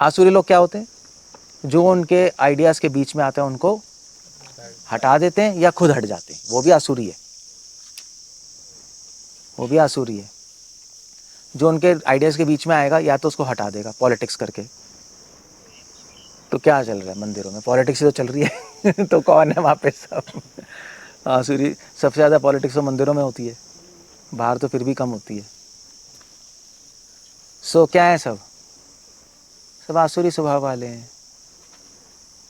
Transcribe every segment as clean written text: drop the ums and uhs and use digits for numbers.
आसुरी लोग क्या होते हैं? जो उनके आइडियाज़ के बीच में आते हैं उनको हटा देते हैं या खुद हट जाते हैं, वो भी आसुरी है, वो भी आसुरी है। जो उनके आइडियाज़ के बीच में आएगा या तो उसको हटा देगा पॉलिटिक्स करके। तो क्या चल रहा है मंदिरों में? पॉलिटिक्स ही तो चल रही है तो कौन है वहाँ पे? सब आसुरी। सबसे ज़्यादा पॉलिटिक्स तो मंदिरों में होती है, बाहर तो फिर भी कम होती है। सो क्या है? सब आसुरी स्वभाव वाले हैं।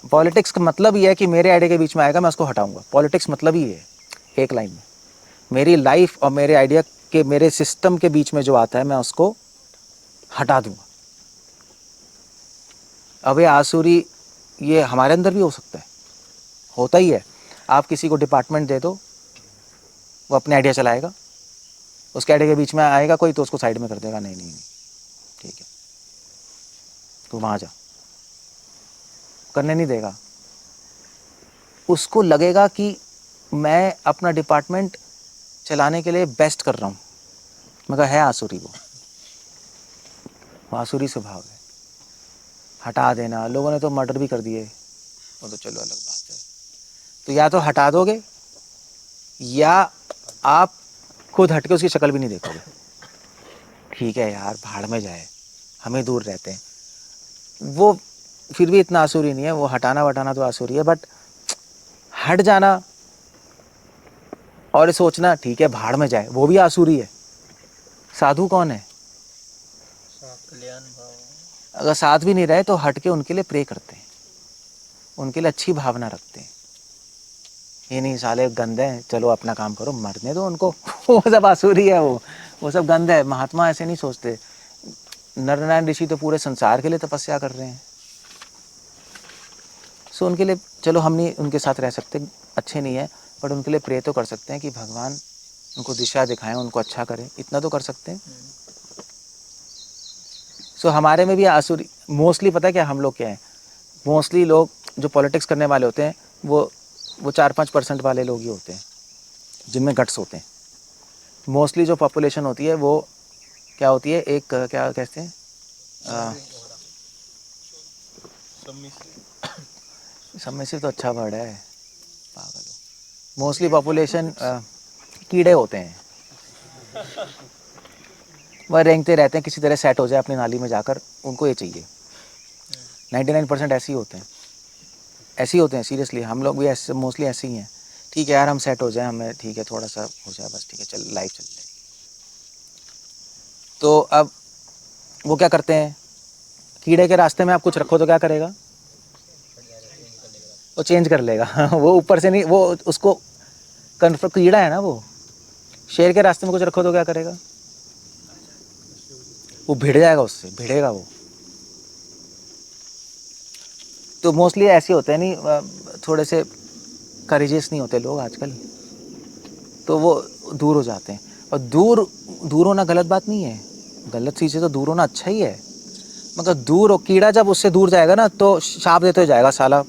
पॉलिटिक्स का मतलब ये है कि मेरे आइडिया के बीच में आएगा, मैं उसको हटाऊंगा। पॉलिटिक्स मतलब ही है, एक लाइन में, मेरी लाइफ और मेरे आइडिया के, मेरे सिस्टम के बीच में जो आता है मैं उसको हटा दूंगा। अब ये आसुरी ये हमारे अंदर भी हो सकता है, होता ही है। आप किसी को डिपार्टमेंट दे दो, वो अपने आइडिया चलाएगा, उसके आइडिया के बीच में आएगा कोई तो उसको साइड में कर देगा, नहीं नहीं नहीं ठीक है तू वहाँ जा, करने नहीं देगा। उसको लगेगा कि मैं अपना डिपार्टमेंट चलाने के लिए बेस्ट कर रहा हूँ, मगर है आसुरी, वो आसुरी स्वभाव है। हटा देना, लोगों ने तो मर्डर भी कर दिए, वो तो चलो अलग बात है। तो या तो हटा दोगे या आप खुद हट के उसकी शक्ल भी नहीं देखोगे। ठीक है यार, भाड़ में जाए, हमें दूर रहते हैं, वो फिर भी इतना आसुरी नहीं है। वो हटाना वटाना तो आसुरी है, बट हट जाना और सोचना ठीक है भाड़ में जाए, वो भी आसुरी है। साधु कौन है? अगर साथ भी नहीं रहे तो हट के उनके लिए प्रे करते हैं, उनके लिए अच्छी भावना रखते हैं। ये नहीं साले गंदे हैं, चलो अपना काम करो, मरने दो उनको वो सब आसुरी है, वो सब गंद है। महात्मा ऐसे नहीं सोचते। नरनारायण ऋषि तो पूरे संसार के लिए तपस्या कर रहे हैं। सो उनके लिए चलो हम नहीं उनके साथ रह सकते, अच्छे नहीं है, बट उनके लिए प्रे तो कर सकते हैं कि भगवान उनको दिशा दिखाएं, उनको अच्छा करें, इतना तो कर सकते हैं। सो हमारे में भी आसुरी मोस्टली, पता है क्या हम लोग क्या है? मोस्टली लोग जो पॉलिटिक्स करने वाले होते हैं वो 4-5% वाले लोग ही होते हैं जिनमें गट्स होते हैं। मोस्टली जो पॉपुलेशन होती है वो क्या होती है, एक क्या कहते हैं, सब में से तो अच्छा वर्ड है, पागल हो। मोस्टली पॉपुलेशन कीड़े होते हैं, वह रेंगते रहते हैं, किसी तरह सेट हो जाए अपनी नाली में जाकर, उनको ये चाहिए। 99% ऐसे ही होते हैं, ऐसे ही होते हैं सीरियसली। हम लोग भी ऐसे मोस्टली ऐसे ही हैं। ठीक है यार, हम सेट हो जाए, हमें ठीक है थोड़ा सा हो जाए बस, ठीक है चल लाइफ चल जाएगी। तो अब वो क्या करते हैं, कीड़े के रास्ते में आप कुछ रखो तो क्या करेगा? वो चेंज कर लेगा वो ऊपर से नहीं, वो उसको कन्फर्म, कीड़ा है ना वो। शेर के रास्ते में कुछ रखो तो क्या करेगा? वो भिड़ जाएगा, उससे भिड़ेगा वो। तो मोस्टली ऐसे होते हैं, नहीं थोड़े से करेजियस नहीं होते लोग आजकल, तो वो दूर हो जाते हैं। और दूर होना गलत बात नहीं है, गलत चीज़ से तो दूर होना अच्छा ही है, मगर दूर हो, कीड़ा जब उससे दूर जाएगा ना तो शाप देते हो जाएगा, साला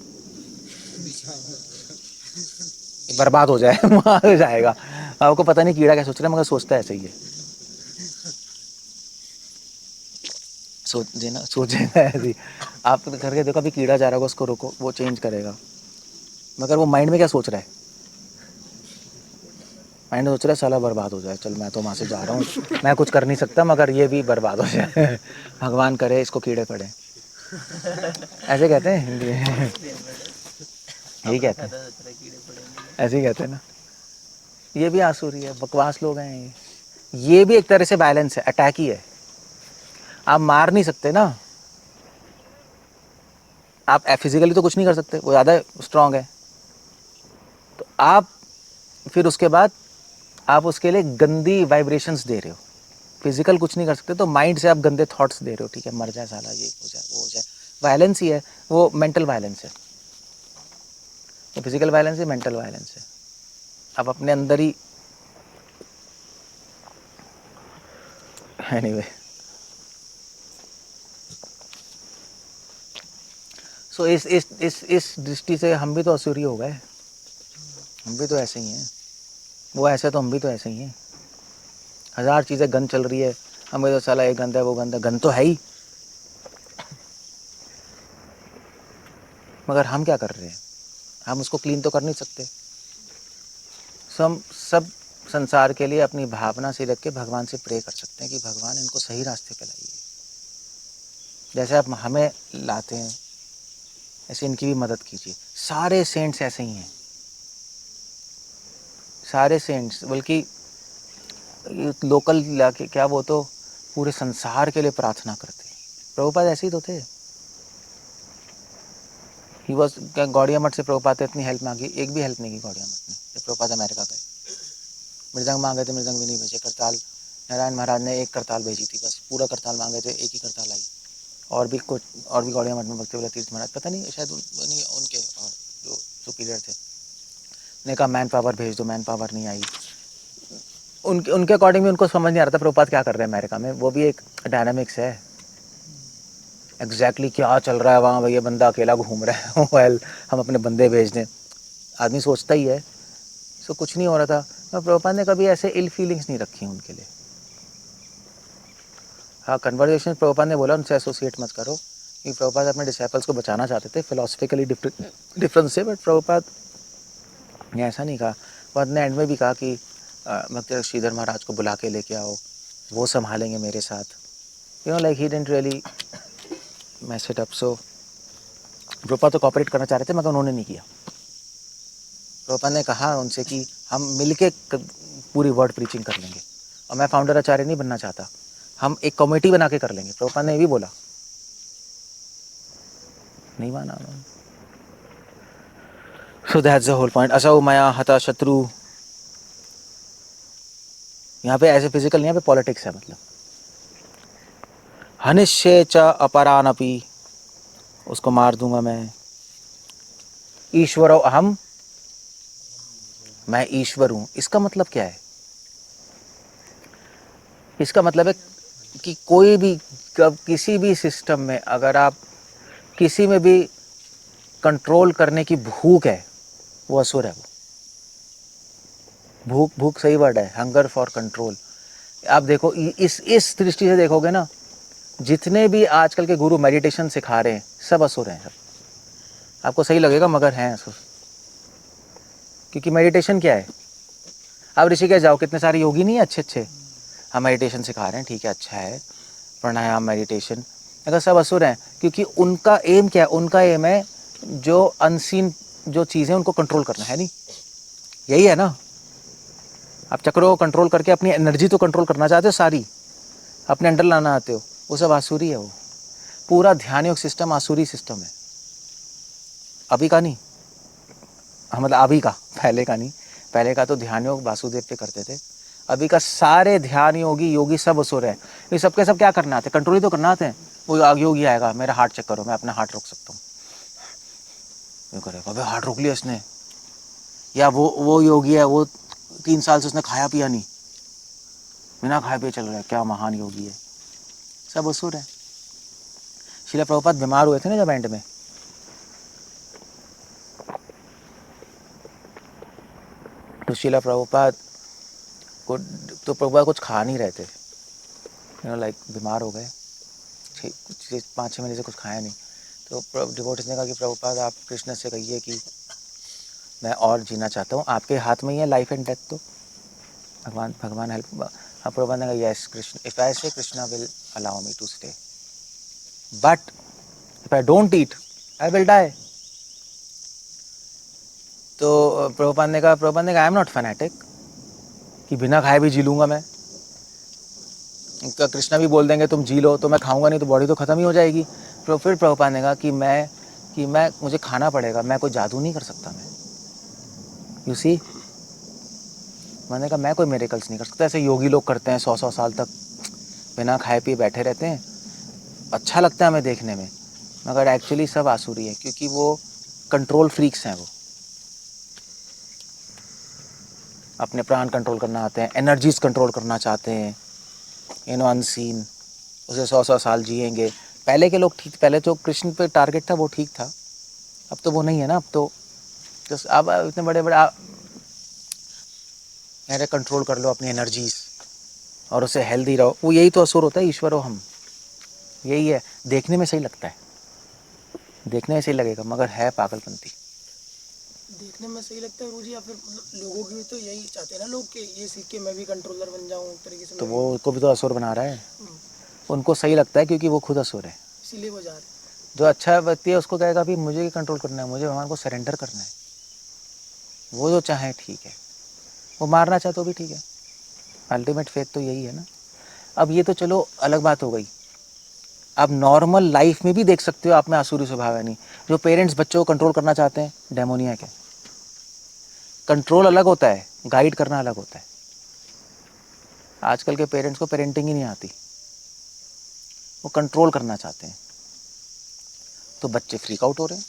बर्बाद हो जाए वहाँ हो जाएगा। आपको पता नहीं कीड़ा क्या सोच रहा है, मगर सोचता है ऐसे ही है। सोचेगा ऐसे ही। आप करके देखो, अभी कीड़ा जा रहा होगा, उसको रोको, वो चेंज करेगा। मगर वो माइंड में क्या सोच रहा है? माइंड सोच रहा है साला बर्बाद हो जाए, चल मैं तो वहाँ से जा रहा हूँ, मैं कुछ कर नहीं सकता, मगर ये भी बर्बाद हो जाए भगवान करे इसको कीड़े पड़े। ऐसे कहते हैं हिंदी में यही कहते हैं, ऐसे ही कहते हैं ना। ये भी आसुरी है, बकवास लोग हैं ये भी एक तरह से वायलेंस है, अटैक ही है। आप मार नहीं सकते ना, आप फिजिकली तो कुछ नहीं कर सकते, वो ज़्यादा स्ट्रांग है, तो आप फिर उसके बाद आप उसके लिए गंदी वाइब्रेशंस दे रहे हो। फिजिकल कुछ नहीं कर सकते तो माइंड से आप गंदे थॉट्स दे रहे हो, ठीक है मर जाए साला, ये हो जाए वो हो जाए, वायलेंस ही है वो, मेंटल वायलेंस है। ये फिजिकल वायलेंस है, मेंटल वायलेंस है। आप अपने अंदर ही एनीवे। सो इस दृष्टि से हम भी तो असुरी हो गए, हम भी तो ऐसे ही हैं। वो ऐसे तो हम भी तो ऐसे ही हैं। हज़ार चीज़ें गंद चल रही है, हमें तो साला ये गंद है वो गंद है, गंद तो है ही। मगर हम क्या कर रहे हैं, हम उसको क्लीन तो कर नहीं सकते। हम सब संसार के लिए अपनी भावना से रख के भगवान से प्रे कर सकते हैं कि भगवान इनको सही रास्ते पे लाइए। जैसे आप हमें लाते हैं ऐसे इनकी भी मदद कीजिए। सारे सेंट्स ऐसे ही हैं, सारे सेंट्स, बल्कि लोकल इलाके क्या, वो तो पूरे संसार के लिए प्रार्थना करते हैं। प्रभुपाद ऐसे ही तो थे। ही वॉज, गौड़िया मठ से प्रभुपाद ने इतनी हेल्प मांगी, एक भी हेल्प नहीं की गौड़िया मठ ने। जब प्रभुपाद अमेरिका गए, मृदंग मांगे थे, मृदंग भी नहीं भेजे। करताल नारायण महाराज ने एक करताल भेजी थी बस, पूरा करताल मांगे थे, एक ही करताल आई। और भी कुछ, और भी गौड़िया मठ में भक्ति वाला तीर्थ महाराज, पता नहीं शायद उनके और जो सुपीरियर थे, ने कहा मैन पावर भेज दो, मैन पावर नहीं आई। उनके उनके अकॉर्डिंग भी उनको समझ नहीं आ रहा था प्रभुपाद क्या कर रहे हैं अमेरिका में। वो भी एक डायनामिक्स है, एग्जैक्टली क्या चल रहा है वहाँ, भैया बंदा अकेला घूम रहा है वेल हम अपने बंदे भेज दें, आदमी सोचता ही है। सो कुछ नहीं हो रहा था। तो प्रभुपाद ने कभी ऐसे इल फीलिंग्स नहीं रखी उनके लिए। हाँ, कन्वर्सेशन प्रभुपाद ने बोला उनसे एसोसिएट मत करो, कि प्रभुपाद अपने डिसाइपल्स को बचाना चाहते थे फिलोसफिकली डिफरेंस से, बट प्रभुपाद ने ऐसा नहीं कहा। प्रभुपाद ने एंड में भी कहा कि भक्त श्रीधर महाराज को बुला के लेके आओ, वो संभालेंगे मेरे साथ, like he didn't really mess it up. So Prabhupad तो कॉपरेट करना चाह रहे थे मगर उन्होंने नहीं किया। प्रभुपाद ने कहा उनसे कि हम मिलके पूरी वर्ड प्रीचिंग कर लेंगे, और मैं फाउंडर आचार्य नहीं बनना चाहता, हम एक कमेटी बना के कर लेंगे। प्रभुपाद ने ये भी बोला, नहीं माना उन्होंने। So that's the whole point. असौ मया हता शत्रु, यहाँ पे ऐसे फिजिकल नहीं, यहाँ पे पॉलिटिक्स है। मतलब हनिष्ये च अपरानपि, उसको मार दूंगा मैं। ईश्वरो अहम, मैं ईश्वर हूं। इसका मतलब क्या है? इसका मतलब है कि कोई भी किसी भी सिस्टम में अगर आप किसी में भी कंट्रोल करने की भूख है, वो असुर है। वो भूख, भूख सही वर्ड है, हंगर फॉर कंट्रोल। आप देखो इस दृष्टि से देखोगे ना, जितने भी आजकल के गुरु मेडिटेशन सिखा रहे हैं सब असुर हैं। सब आपको सही लगेगा मगर हैं असुर। क्योंकि मेडिटेशन क्या है? आप ऋषिकेश जाओ, कितने सारे योगी नहीं है अच्छे अच्छे, हम मेडिटेशन सिखा रहे हैं, ठीक है, अच्छा है, प्राणायाम मेडिटेशन, अगर सब असुर हैं। क्योंकि उनका एम क्या है? उनका एम है जो अनसीन जो चीज़ें उनको कंट्रोल करना है। नहीं, यही है ना? आप चक्रों को कंट्रोल करके अपनी एनर्जी तो कंट्रोल करना चाहते हो, सारी अपने अंडर लाना आते हो, वो सब आसुरी है। वो पूरा ध्यान योग सिस्टम आसुरी सिस्टम है। अभी का नहीं, मतलब अभी का, पहले का नहीं। पहले का तो ध्यान योग वासुदेव पे करते थे। अभी का सारे ध्यान योगी सब असुर है। ये सबके सब क्या करना आते हैं? कंट्रोल ही तो करना आते हैं। वो योगी आएगा, मेरा हार्ट चेक करो, मैं अपना हार्ट रोक सकता हूँ, ये करेगा, अबे हार्ट रोक लिया इसने। या वो योगी है, वो 3 साल से उसने खाया पिया नहीं, बिना खाए पिए चल रहा है, क्या महान योगी है। सब असुर है। श्रील प्रभुपाद बीमार हुए थे ना जब एंड में, तो श्रील प्रभुपाद को, तो प्रभुपाद कुछ खा नहीं रहे थे, लाइक बीमार हो गए, 5-6 महीने से कुछ खाया नहीं। तो डिवोटीज ने कहा कि प्रभुपाद आप कृष्ण से कहिए कि मैं और जीना चाहता हूँ, आपके हाथ में ही है लाइफ एंड डेथ, तो भगवान हेल्प। प्रभुपाद ने कहा yes Krishna, if I say Krishna will allow me to stay, but if I don't eat I will die. तो प्रभुपाद ने कहा आई एम नॉट फैनेटिक, कि बिना खाए भी जी लूंगा मैं। कृष्णा भी बोल देंगे तुम जी लो, तो मैं खाऊंगा नहीं तो बॉडी तो खत्म ही हो जाएगी। फिर प्रभुपाद ने कहा कि मैं मुझे खाना पड़ेगा, मैं कोई जादू नहीं कर सकता। मैं, यू सी, मैंने कहा मैं कोई मिरेकल्स नहीं कर सकता। ऐसे योगी लोग करते हैं 100-100 साल तक बिना खाए पिए बैठे रहते हैं, अच्छा लगता है हमें देखने में, मगर एक्चुअली सब आसुरी है। क्योंकि वो कंट्रोल फ्रीक्स हैं। वो अपने प्राण कंट्रोल करना आते हैं, एनर्जीज कंट्रोल करना चाहते हैं, अनसीन। उसे 100-100 साल जिएंगे। पहले के लोग ठीक, पहले जो कृष्ण पे टारगेट था वो ठीक था, अब तो वो नहीं है ना। अब तो अब इतने बड़े बड़े कंट्रोल कर लो अपनी एनर्जीज और उसे हेल्दी रहो। वो यही तो असुर होता है, ईश्वरो हम, यही है। देखने में सही लगता है, देखने में सही लगेगा मगर है पागलपंती। देखने में सही लगता है गुरुजी, या फिर मतलब लोगों की भी तो यही चाहते हैं ना लोग कि ये सीख के मैं भी कंट्रोलर बन जाऊं, एक तरीके से तो मैं वो भी। उनको भी तो असुर बना रहा है। हम्म, उनको सही लगता है क्योंकि वो खुद असुर है। इसीलिए वो जा रहे हैं। जो अच्छा व्यक्ति है उसको कहेगा भी मुझे कंट्रोल करना है, मुझे भगवान को सरेंडर करना है। वो जो चाहे ठीक है, वो मारना चाहे तो भी ठीक है। अल्टीमेट फेथ तो यही है ना। अब ये तो चलो अलग बात हो गई। आप नॉर्मल लाइफ में भी देख सकते हो आप में आसुरी स्वभाव है नहीं। जो पेरेंट्स बच्चों को कंट्रोल करना चाहते हैं, डेमोनियक है। कंट्रोल अलग होता है, गाइड करना अलग होता है। आजकल के पेरेंट्स को पेरेंटिंग ही नहीं आती, वो कंट्रोल करना चाहते हैं। तो बच्चे फ्रीक आउट हो रहे हैं,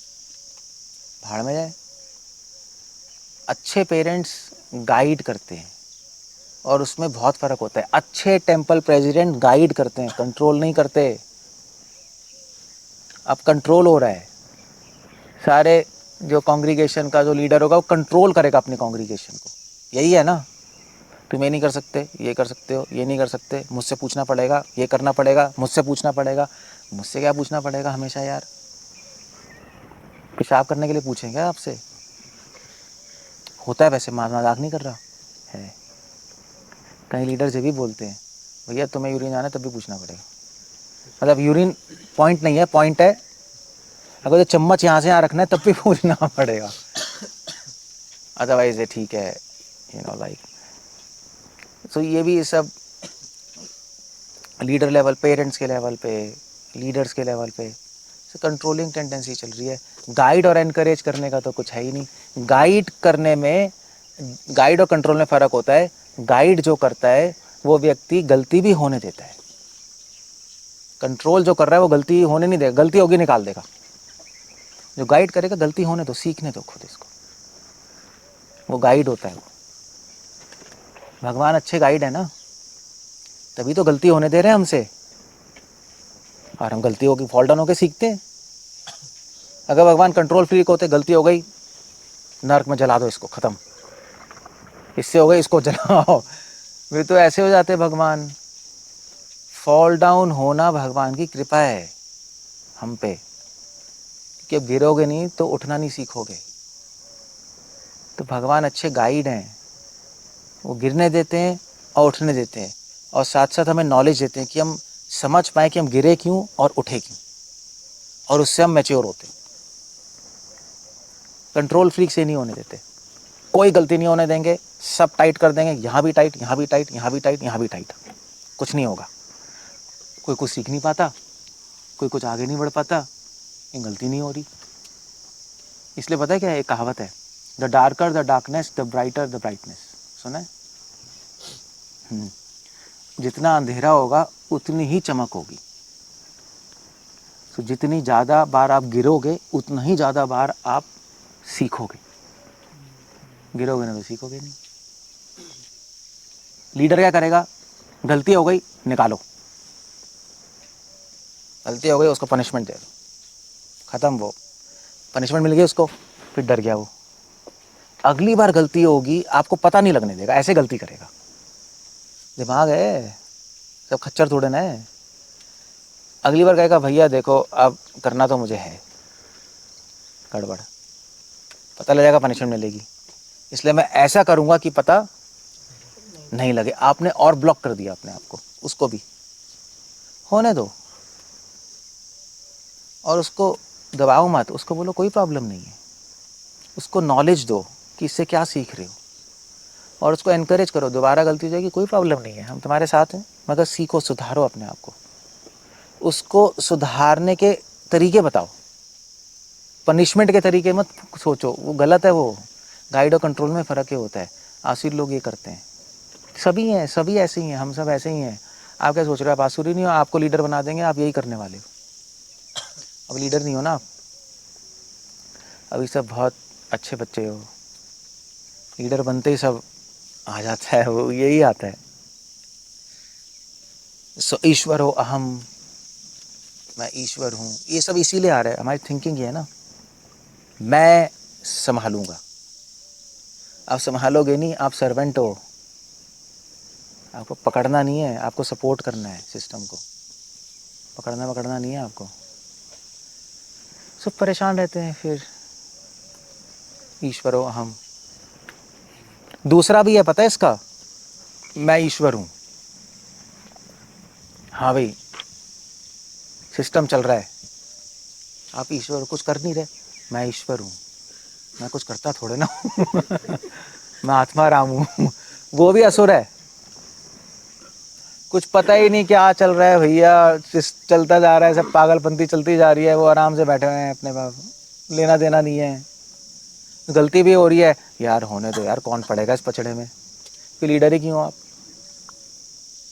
भाड़ में जाए। अच्छे पेरेंट्स गाइड करते हैं और उसमें बहुत फ़र्क होता है। अच्छे टेंपल प्रेसिडेंट गाइड करते हैं, कंट्रोल नहीं करते। अब कंट्रोल हो रहा है, सारे जो कांग्रीगेशन का जो लीडर होगा वो कंट्रोल करेगा अपने कांग्रीगेशन को। यही है ना, तुम ये नहीं कर सकते, ये कर सकते हो, ये नहीं कर सकते, मुझसे पूछना पड़ेगा, ये करना पड़ेगा, मुझसे पूछना पड़ेगा। मुझसे क्या पूछना पड़ेगा हमेशा यार? पेशाब करने के लिए पूछेंगे आपसे? होता है वैसे, मजाक नहीं कर रहा है। कई लीडर्स ये भी बोलते हैं, भैया तुम्हें यूरिन आना है तब भी पूछना पड़ेगा। मतलब यूरिन पॉइंट नहीं है, पॉइंट है। अगर तो चम्मच यहाँ से यहाँ रखना है तब भी पूछना पड़ेगा, अदरवाइज ये ठीक है, लाइक। सो ये भी सब लीडर लेवल, पेरेंट्स के लेवल पे, लीडर्स के लेवल पे कंट्रोलिंग टेंडेंसी चल रही है। गाइड और एनकरेज करने का तो कुछ है ही नहीं। गाइड करने में, गाइड और कंट्रोल में फ़र्क होता है। गाइड जो करता है वो व्यक्ति गलती भी होने देता है। कंट्रोल जो कर रहा है वो गलती होने नहीं देगा, गलती होगी निकाल देगा। जो गाइड करेगा गलती होने दो, सीखने दो खुद इसको, वो गाइड होता है। वो भगवान अच्छे गाइड है ना, तभी तो गलती होने दे रहे हैं हमसे, और हम गलती होगी फॉल डाउन होकर सीखते हैं। अगर भगवान कंट्रोल फ्रीक होते, गलती हो गई नर्क में जला दो इसको, ख़त्म, इससे हो गई इसको जलाओ, वे तो ऐसे हो जाते भगवान। फॉल डाउन होना भगवान की कृपा है हम पे, कि अब गिरोगे नहीं तो उठना नहीं सीखोगे। तो भगवान अच्छे गाइड हैं, वो गिरने देते हैं और उठने देते हैं, और साथ साथ हमें नॉलेज देते हैं कि हम समझ पाएँ कि हम गिरे क्यों और उठे क्यों, और उससे हम मैच्योर होते हैं। कंट्रोल फ्रीक से नहीं होने देते, कोई गलती नहीं होने देंगे, सब टाइट कर देंगे, यहाँ भी टाइट, यहाँ भी टाइट, यहाँ भी टाइट, यहाँ भी टाइट, कुछ नहीं होगा। कोई कुछ सीख नहीं पाता, कोई कुछ आगे नहीं बढ़ पाता, ये गलती नहीं हो रही। इसलिए पता है क्या है, एक कहावत है, the darker the darkness the brighter the brightness. सुना है? जितना अंधेरा होगा उतनी ही चमक होगी। तो जितनी ज़्यादा बार आप गिरोगे उतना ही ज़्यादा बार आप सीखोगे। गिरोगे ना तो सीखोगे नहीं। लीडर क्या करेगा? गलती हो गई, निकालो, गलती हो गई उसको पनिशमेंट दे दो, ख़त्म। वो पनिशमेंट मिल गई उसको, फिर डर गया वो, अगली बार गलती होगी आपको पता नहीं लगने देगा, ऐसे गलती करेगा। दिमाग है, सब खच्चर थोड़े ना है। अगली बार कहेगा भैया देखो अब करना तो मुझे है, गड़बड़, पता लग जाएगा पनिशमेंट मिलेगी, इसलिए मैं ऐसा करूँगा कि पता नहीं लगे। आपने और ब्लॉक कर दिया अपने आप को, उसको भी होने दो, और उसको दबाओ मत, उसको बोलो कोई प्रॉब्लम नहीं है, उसको नॉलेज दो कि इससे क्या सीख रहे हो, और उसको एनकरेज करो, दोबारा गलती हो जाएगी कोई प्रॉब्लम नहीं है, हम तुम्हारे साथ हैं, मगर सीखो, सुधारो अपने आप को। उसको सुधारने के तरीके बताओ, पनिशमेंट के तरीके मत सोचो, वो गलत है। वो गाइड और कंट्रोल में फ़र्क ये होता है। आसुरी लोग ये करते हैं, सभी हैं, सभी ऐसे ही हैं, हम सब ऐसे ही हैं। आप क्या सोच रहे हो, आप आसुरी नहीं हो, आपको लीडर बना देंगे, आप यही करने वाले हो। अब लीडर नहीं हो ना आप, अभी सब बहुत अच्छे बच्चे हो। लीडर बनते ही सब आ जाता है, वो यही आता है। सो ईश्वर हो अहम, मैं ईश्वर हूँ, ये सब इसीलिए आ रहा है, हमारी थिंकिंग ये है ना, मैं संभालूंगा। आप संभालोगे नहीं, आप सर्वेंट हो, आपको पकड़ना नहीं है, आपको सपोर्ट करना है सिस्टम को, पकड़ना नहीं है आपको। सब परेशान रहते हैं फिर। ईश्वरो अहम। दूसरा भी है पता है इसका, मैं ईश्वर हूं। हाँ भाई, सिस्टम चल रहा है, आप ईश्वर कुछ कर नहीं रहे, मैं ईश्वर हूं, मैं कुछ करता थोड़े ना हूं। मैं आत्मा राम हूं। वो भी असुर है, कुछ पता ही नहीं क्या चल रहा है भैया, चलता जा रहा है, सब पागलपंती चलती जा रही है, वो आराम से बैठे हुए हैं अपने पास, लेना देना नहीं है। गलती भी हो रही है यार, होने दो यार, कौन पड़ेगा इस पचड़े में, फिर लीडर ही क्यों, आप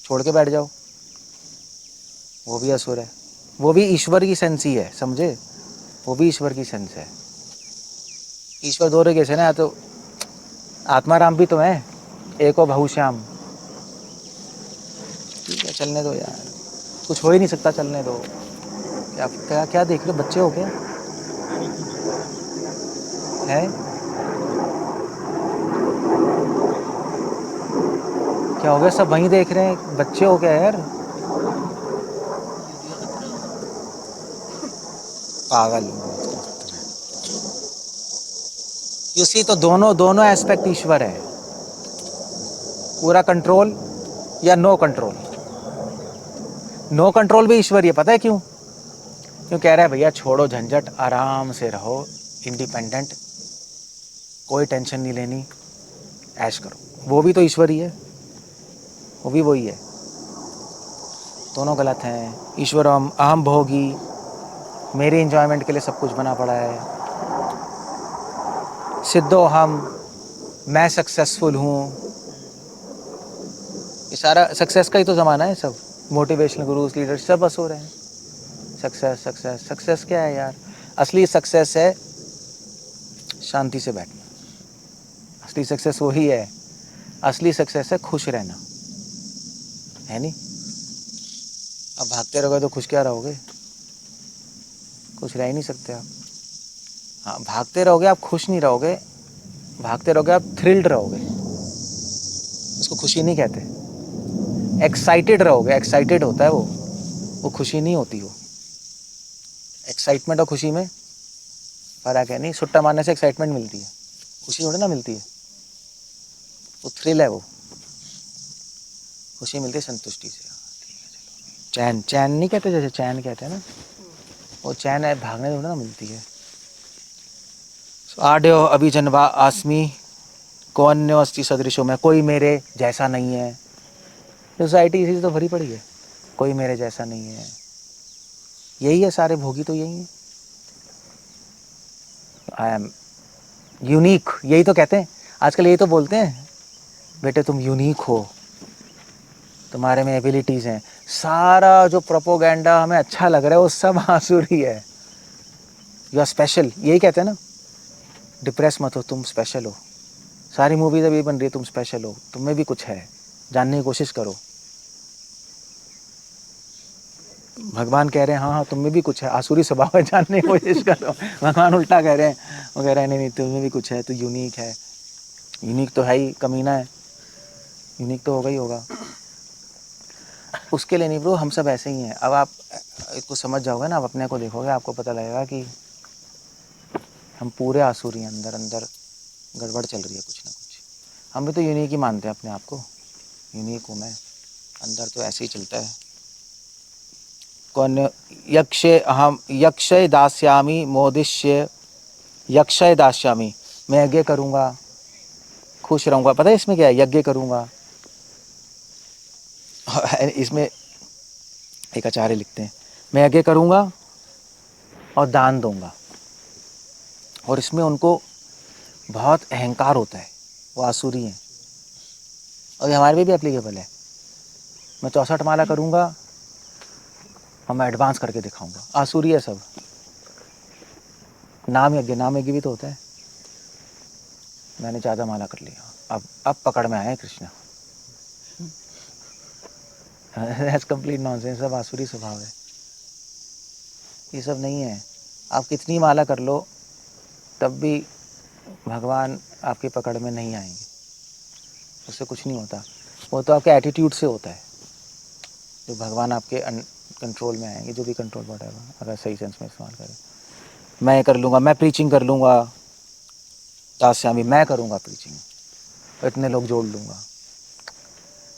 छोड़ के बैठ जाओ। वो भी असुर है, वो भी ईश्वर की सेंस ही है, समझे, वो भी ईश्वर की सेंस है। ईश्वर दो रे कैसे ना, तो आत्माराम भी तो है, एको बहुश्याम। ठीक है, चलने दो यार, कुछ हो ही नहीं सकता, चलने दो। क्या क्या क्या देख रहे हो, बच्चे हो क्या है, क्या हो गया, सब वहीं देख रहे हैं, बच्चे हो क्या यार, पागल। सी तो दोनों दोनों एस्पेक्ट ईश्वर है, पूरा कंट्रोल या नो कंट्रोल। नो कंट्रोल भी ईश्वर ही है, पता है क्यों, क्यों कह रहा है भैया छोड़ो झंझट, आराम से रहो, इंडिपेंडेंट, कोई टेंशन नहीं लेनी, ऐश करो। वो भी तो ईश्वर ही है, वो भी वही है, दोनों गलत हैं। ईश्वरम अहम भोगी, मेरे इंजॉयमेंट के लिए सब कुछ बना पड़ा है। सिद्धो हम, मैं सक्सेसफुल हूँ, ये सारा सक्सेस का ही तो ज़माना है, सब मोटिवेशनल गुरुज लीडर सब बस हो रहे हैं। सक्सेस सक्सेस सक्सेस क्या है यार, असली सक्सेस है शांति से बैठना, असली सक्सेस वही है, असली सक्सेस है खुश रहना, है नहीं। अब भागते रहोगे तो खुश क्या रहोगे, खुश रह ही नहीं सकते आप। हाँ, भागते रहोगे आप खुश नहीं रहोगे, भागते रहोगे आप थ्रिल्ड रहोगे, उसको खुशी नहीं कहते। एक्साइटेड रहोगे, एक्साइटेड होता है वो खुशी नहीं होती। वो एक्साइटमेंट और खुशी में फर्क है, नहीं सुट्टा मारने से एक्साइटमेंट मिलती है, खुशी थोड़ी ना मिलती है, वो थ्रिल है, वो खुशी मिलती है संतुष्टि से। चैन, चैन नहीं कहते, जैसे चैन कहते हैं ना, वो चैन है भागने थोड़ा ना मिलती है। आड्यो अभिजनवा आसमी, कौन अस्ति सदृशो में, कोई मेरे जैसा नहीं है। सोसाइटी इसी से तो भरी पड़ी है, कोई मेरे जैसा नहीं है, यही है, सारे भोगी तो यही है। आई एम यूनिक, यही तो कहते हैं आजकल, यही तो बोलते हैं, बेटे तुम यूनिक हो, तुम्हारे में एबिलिटीज़ हैं। सारा जो प्रोपोगेंडा हमें अच्छा लग रहा है वो सब आसुरी है। यू आर स्पेशल, यही कहते हैं ना, डिप्रेस मत हो, तुम स्पेशल हो। सारी मूवीज अभी बन रही है, तुम स्पेशल हो, तुम में भी कुछ है, जानने की कोशिश करो। भगवान कह रहे हैं हाँ हाँ तुम में भी कुछ है, आसुरी स्वभाव है, जानने की कोशिश करो। भगवान उल्टा कह रहे हैं, वो कह रहे हैं नहीं नहीं तुम में भी कुछ है, तो यूनिक है, यूनिक तो है ही, कमीना है, यूनिक तो होगा ही होगा। उसके लिए नहीं ब्रो, हम सब ऐसे ही हैं। अब आप इसको समझ जाओगे ना, आप अपने को देखोगे, आपको पता लगेगा कि हम पूरे आसुरी हैं, अंदर अंदर गड़बड़ चल रही है कुछ ना कुछ। हम भी तो यूनिक ही मानते हैं अपने आप को, यूनिक हूँ मैं, अंदर तो ऐसे ही चलता है। कौन यक्षे अहम यक्षय दास्यामी मोदिष्य, यक्षय दास्यामी, मैं यज्ञ करूँगा, खुश रहूँगा। पता है इसमें क्या है, यज्ञ करूँगा, इसमें एक आचार्य लिखते हैं, मैं यज्ञ करूँगा और दान दूंगा, और इसमें उनको बहुत अहंकार होता है, वो आसुरी हैं, और ये हमारे भी एप्लीकेबल है। मैं 64 माला करूँगा और मैं एडवांस करके दिखाऊंगा, आसुरी है सब। नाम यज्ञ, नाम यज्ञ भी तो होता है, मैंने ज़्यादा माला कर लिया, अब पकड़ में आए कृष्ण। दैट्स कंप्लीट नॉनसेंस, सब आसुरी स्वभाव है, ये सब नहीं है। आप कितनी माला कर लो तब भी भगवान आपकी पकड़ में नहीं आएंगे, उससे कुछ नहीं होता। वो तो आपके एटीट्यूड से होता है, जो भगवान आपके कंट्रोल में आएंगे, जो भी कंट्रोल, वॉट एवर, अगर सही सेंस में इस्तेमाल करें। मैं कर लूँगा, मैं प्रीचिंग कर लूँगा, तास्यामी मैं करूँगा प्रीचिंग, इतने लोग जोड़ लूँगा।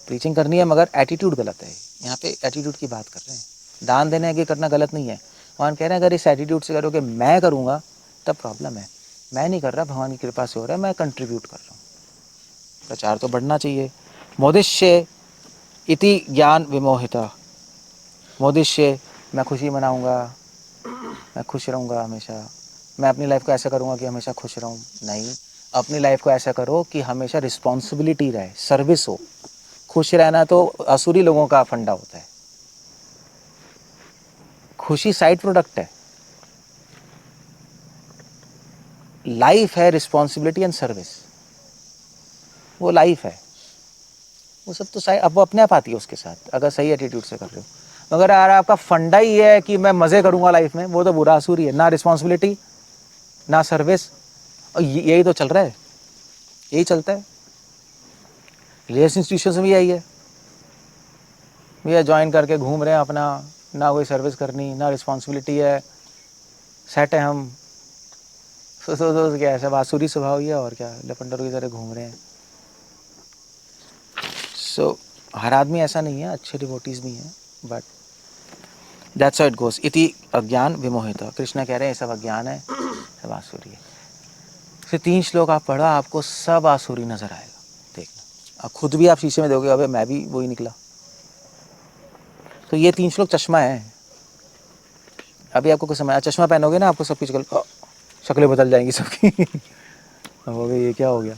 प्रीचिंग करनी है मगर एटीट्यूड गलत है। यहाँ पे एटीट्यूड की बात कर रहे हैं। दान देने आगे करना गलत नहीं है। भगवान कह रहे हैं अगर इस एटीट्यूड से करोगे मैं करूँगा तब प्रॉब्लम है। मैं नहीं कर रहा, भगवान की कृपा से हो रहा है, मैं कंट्रीब्यूट कर रहा हूँ। प्रचार तो बढ़ना चाहिए। मोदिष्य इति ज्ञान विमोहिता। मोदिष्य मैं खुशी मनाऊँगा, मैं खुश रहूँगा हमेशा, मैं अपनी लाइफ को ऐसा करूँगा कि हमेशा खुश रहूँ। नहीं, अपनी लाइफ को ऐसा करो कि हमेशा रिस्पॉन्सिबिलिटी रहे, सर्विस हो। खुश रहना तो असुरी लोगों का फंडा होता है। खुशी साइड प्रोडक्ट है, लाइफ है रिस्पॉन्सिबिलिटी एंड सर्विस। वो लाइफ है, वो सब तो साइड अब वो अपने आप आती है उसके साथ, अगर सही एटीट्यूड से कर रहे हो। अगर यार आपका फंडा ही है कि मैं मजे करूंगा लाइफ में, वो तो बुरा असुरी है। ना रिस्पॉन्सिबिलिटी ना सर्विस, और यही तो चल रहा है, यही चलता है। रिलीजियस इंस्टीट्यूशन में यही है, भैया ज्वाइन करके घूम रहे हैं अपना, ना कोई सर्विस करनी ना रिस्पॉन्सिबिलिटी है, सेट है हम। तो क्या है, सब आसुरी स्वभाव ही है और क्या, लपंडरों की तरह घूम रहे हैं। सो हर आदमी ऐसा नहीं है, अच्छे डिवोटीज भी हैं, but that's how it goes. इति अज्ञान विमोहिता। कृष्ण कह रहे हैं सब अज्ञान है, सब आसुरी है। फिर 3 श्लोक आप पढ़ा, आपको सब आसुरी नजर आएगा। देखना अब खुद भी आप शीशे में देखोगे, अबे मैं भी वही निकला। तो ये 3 श्लोक चश्मा है। अभी आपको कुछ समझ, चश्मा पहनोगे ना, आपको सब कुछ शक्लें बदल जाएंगी सबकी। हो गई, ये क्या हो गया,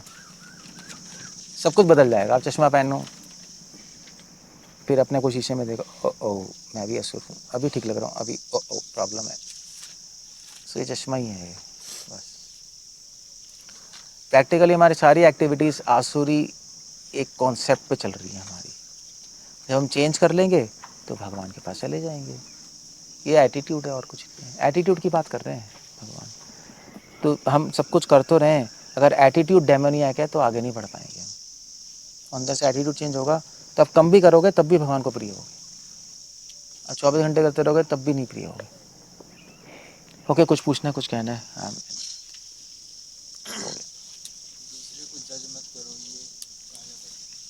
सब कुछ बदल जाएगा। आप चश्मा पहनो, फिर अपने को शीशे में देखो, ओ ओ मैं भी असुर हूँ, अभी ठीक लग रहा हूँ, अभी ओ ओ प्रॉब्लम है। सो ये चश्मा ही है बस। प्रैक्टिकली हमारी सारी एक्टिविटीज़ आसुरी एक कॉन्सेप्ट पे चल रही है हमारी। जब हम चेंज कर लेंगे तो भगवान के पास चले जाएंगे। ये एटीट्यूड है और कुछ नहीं है। एटीट्यूड की बात कर रहे हैं भगवान। तो हम सब कुछ कर तो रहे हैं, अगर एटीट्यूड डेमोनियाक है तो आगे नहीं बढ़ पाएंगे हम। अंदर से एटीट्यूड चेंज होगा तो आप कम भी करोगे तब भी भगवान को प्रिय होगे, और 24 घंटे करते रहोगे तब भी नहीं प्रिय होगे। ओके, कुछ पूछना है, कुछ कहना है? हाँ,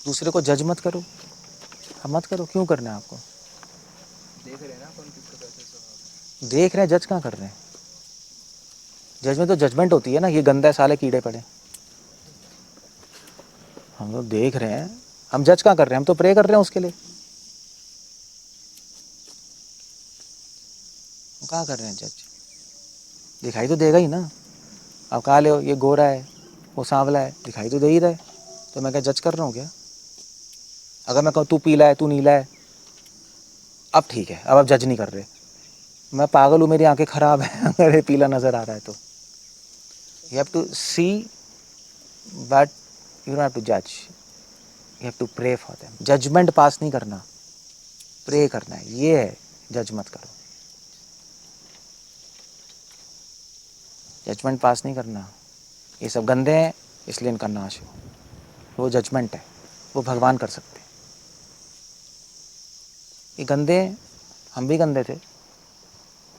दूसरे को जज मत करो। अब मत करो, क्यों करना है आपको? देख रहे हैं ना कौन किसका कैसे स्वभाव। देख रहे हैं, जज कहाँ कर रहे हैं? जज में तो जजमेंट होती है ना, ये गंदा है साले कीड़े पड़े। हम लोग देख रहे हैं, हम जज कहाँ कर रहे हैं? हम तो प्रे कर रहे हैं उसके लिए। कहाँ कर रहे हैं जज? दिखाई तो देगा ही ना। आप कहा ले हो, ये गोरा है वो सांवला है, दिखाई तो दे ही रहा है। तो मैं क्या जज कर रहा हूँ क्या? अगर मैं कहूँ तू पीला है, तू नीला है, अब ठीक है, अब आप जज नहीं कर रहे। मैं पागल हूँ, मेरी आंखें खराब है अगर ये पीला नज़र आ रहा है तो। You have to see but you don't have to जज, you have to pray for them. Judgement pass नहीं करना, प्रे करना है, ये है। जज मत करो, जजमेंट पास नहीं करना। ये सब गंदे हैं इसलिए इनका नाश हो, वो जजमेंट है, वो भगवान कर सकते हैं। ये गंदे हैं, हम भी गंदे थे,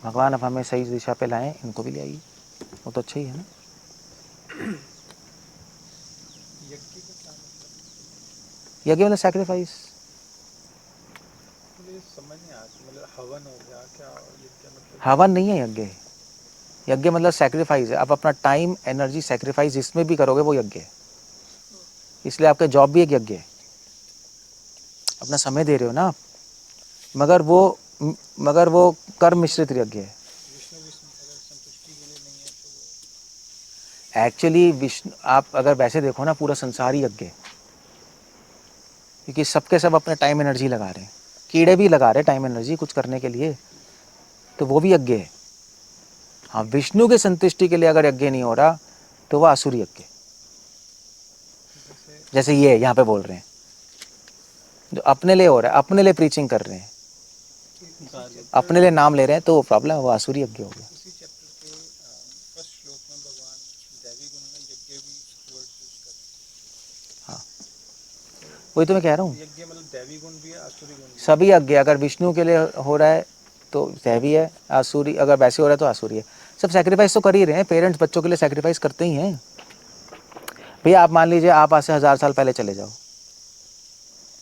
भगवान अब हमें सही दिशा पे लाएं, इनको भी ले आइए, वो तो अच्छा ही है ना। यज्ञ का क्या मतलब? यज्ञ मतलब सैक्रिफाइस। मुझे समझ नहीं आया, मतलब हवन हो गया क्या, यज्ञ मतलब? हवन नहीं है यज्ञ। यज्ञ मतलब सैक्रिफाइस है। आप अपना टाइम एनर्जी सैक्रिफाइस जिसमें भी करोगे वो यज्ञ है। इसलिए आपका जॉब भी एक यज्ञ है। अपना समय दे रहे हो ना आप, मगर वो कर्म मिश्रित यज्ञ है। विष्णु विष्णु अगर संतुष्टि के लिए नहीं है तो वो एक्चुअली विष्णु, आप अगर वैसे देखो ना, पूरा संसार ही यज्ञ है, क्योंकि सबके सब अपने टाइम एनर्जी लगा रहे हैं। कीड़े भी लगा रहे हैं टाइम एनर्जी कुछ करने के लिए, तो वो भी यज्ञ है। हाँ, विष्णु के संतुष्टि के लिए अगर यज्ञ नहीं हो रहा तो वह आसुरी यज्ञ। जैसे जैसे ये यहाँ पे बोल रहे हैं, जो अपने लिए हो रहा है, अपने लिए प्रीचिंग कर रहे हैं, अपने लिए नाम ले रहे हैं, तो वो प्रॉब्लम है, वो आसुरी यज्ञ हो गया। उसी चैप्टर के फर्स्ट श्लोक में भगवान दैवी गुण में यज्ञ भी वर्ड यूज कर रहे हाँ, वही तो मैं कह रहा हूँ, हैं। यज्ञ मतलब दैवी गुण भी है, आसुरी गुण भी है। सभी यज्ञ अगर विष्णु के लिए हो रहा है तो दैवी है, आसुरी अगर वैसे हो रहा है तो आसुरी है। सब सेक्रीफाइस तो कर ही रहे हैं, पेरेंट्स बच्चों के लिए सेक्रीफाइस करते ही हैं। भैया आप मान लीजिए आप आज से 1000 साल पहले चले जाओ